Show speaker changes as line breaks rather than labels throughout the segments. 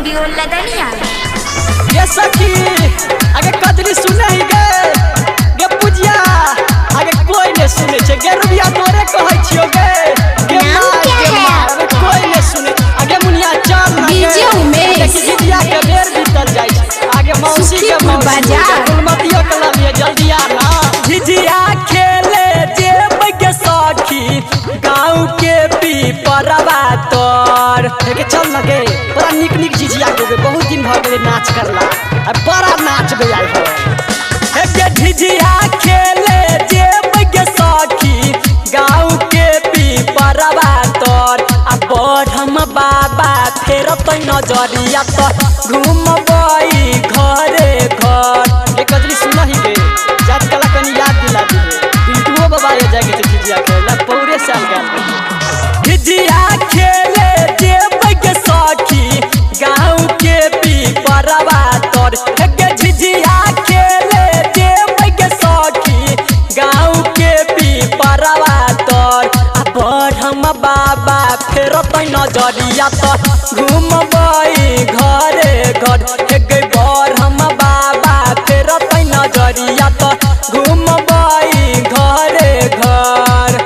Studio Ladania.
ये सखी आगे कजरी सुने ही गे पूजिया आगे कोई ने सुने छे गे रुबिया तोरे कहै छियो गे मार कोई ने सुने आगे मुनिया चल
डीजे में
जिजिया के बेर बीतल जाय छै आगे मौसी के
बाजार
गुलमतियो कलम ये जल्दी आना जिजिया खेले जेब के सखी गांव के पीपरवा तोर के चल लगे बड़ा निक निक जिजिया के बहुत दिन भ गेले नाच करला अब बड़ा नाच बजाई हो हे के झिझिया खेले जेब के सखी गांव के पीपरवा तोर आ बढ़म बाबा फेर तै नजरिया तो घूमबई घरे घर ए कजरी सुनही गे जात कला कनी याद दिला दिए बिल्टुओ बाबा ये जाके झिझिया खेला पूरे साल गया झिझिया खेले जेब के सखी गांव के पीपरवा तोर के झिझिया खेले जेब के सखी गांव के पीपरवा तोर आ बढ़म बाबा फेर तै नजरिया तो घूमबई घरे घर हे गे बढ़म बाबा फेर तै नजरिया तो घूमबई घरे घर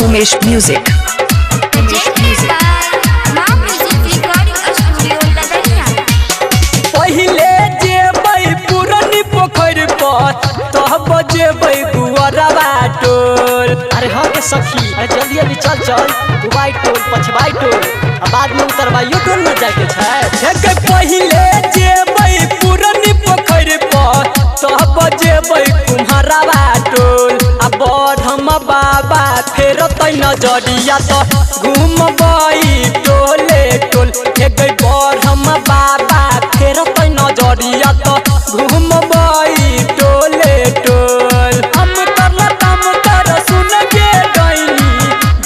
उमेश म्यूजिक
पहिले जेबै पुरनी पोखर पर तब जेबै गुअरवा टोल अरे हाँ के सखी अरे जल्दी जल्दी चल चल दुबाई टोल पछबाई टोल आ बाद में उतरबाइयो टोल न जाके छै हे पहिले जेबै पुरनी पोखर पर तब जेबै कुम्हरवा टोल आ बढ़म बाबा फेर तै नजरिया तो घूमबई टोले टोल हे गे बढ़म बाबा फेर तै नजरिया तो घूमबई टोले टोल हम कर सुन के डैनी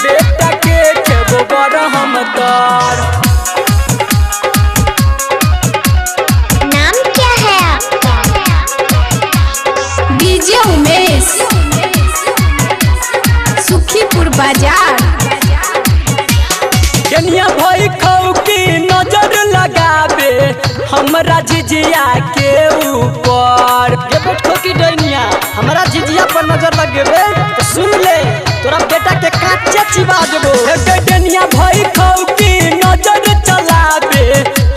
बेटा के खेबो बड़ हम तर
नाम क्या है आपका? डीजे उमेश सुखीपुर बाजार
कनिया भाई खाऊ की नजर लगाबे हमरा झिझिया के ऊपर ये बैठो की डैनिया हमरा झिझिया पर नजर लगेबे तो सुन ले तोरा बेटा के काचे चिबा देबो हे डैनिया भाई खाऊ की नजर चलाबे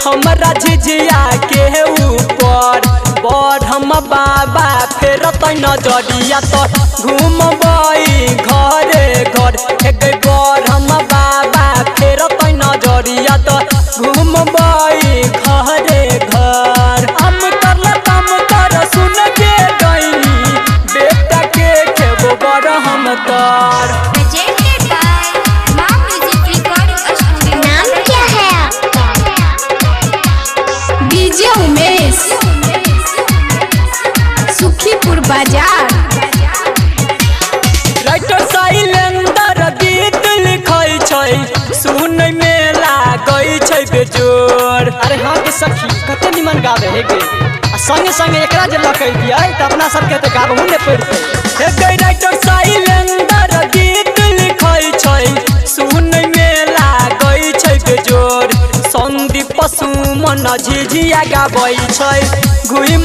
हमरा झिझिया के ऊपर बढ़म बाबा फेर तै नजरिया तो घूमबई घरे घर हे गे बढ़म बाबा फेर तै नजरिया तो घूमबई घरे घर हम कर सुन के डैनी बेटा के खेबो बड़ हम तर
नाम क्या है आपका? डीजे उमेश सुखीपुर बाजार
राइटर साइलेंडर गीत लिखै छै सुनै में लागै छै बेजोर अरे हाँ के सखी कते निमन गावे हे गे आ संगे संगे एकरा जे लकै दियै त अपना सब के त गाबहु ने पड़तै हे गे राइटर साइलेंडर गीत लिखै छै सुनै में लागै छै बेजोर संदीप सुमन झिझिया गाबै छै घुम